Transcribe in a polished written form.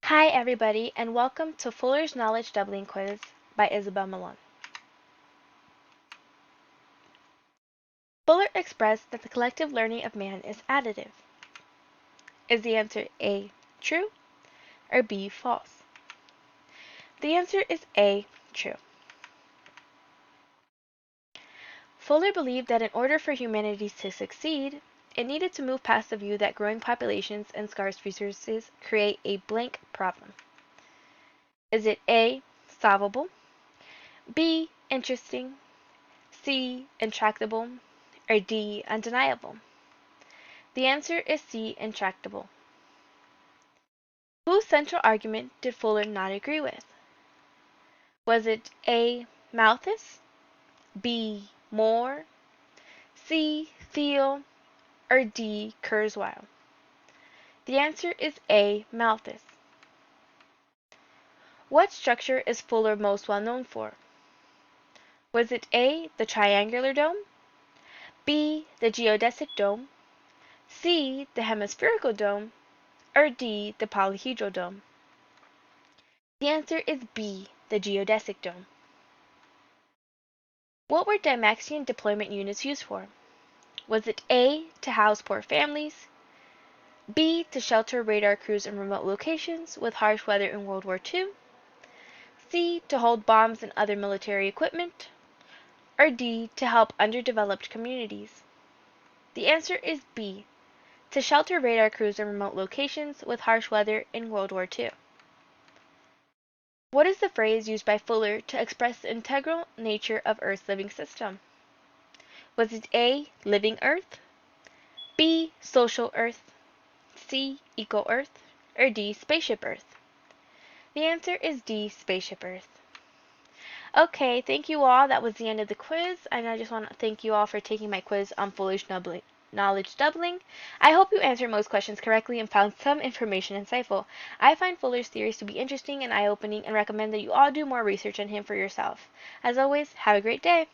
Hi everybody and welcome to Fuller's Knowledge Doubling Quiz by Isabel Malone. Fuller expressed that the collective learning of man is additive. Is the answer A, true, or B, false? The answer is A, true. Fuller believed that in order for humanity to succeed, it needed to move past the view that growing populations and scarce resources create a blank problem. Is it A, solvable, B, interesting, C, intractable, or D, undeniable? The answer is C, intractable. Whose central argument did Fuller not agree with? Was it A, Malthus, B, More, C, Thiele, or D, Kurzweil? The answer is A, Malthus. What structure is Fuller most well known for? Was it A, the triangular dome, B, the geodesic dome, C, the hemispherical dome, or D, the polyhedral dome? The answer is B, the geodesic dome. What were Dymaxion deployment units used for? Was it A, to house poor families, B, to shelter radar crews in remote locations with harsh weather in World War II, C, to hold bombs and other military equipment, or D, to help underdeveloped communities? The answer is B, to shelter radar crews in remote locations with harsh weather in World War II. What is the phrase used by Fuller to express the integral nature of Earth's living system? Was it A, living Earth, B, social Earth, C, eco-Earth, or D, spaceship Earth? The answer is D, spaceship Earth. Okay, thank you all. That was the end of the quiz, and I just want to thank you all for taking my quiz on Fuller's knowledge doubling. I hope you answered most questions correctly and found some information insightful. I find Fuller's theories to be interesting and eye-opening and recommend that you all do more research on him for yourself. As always, have a great day.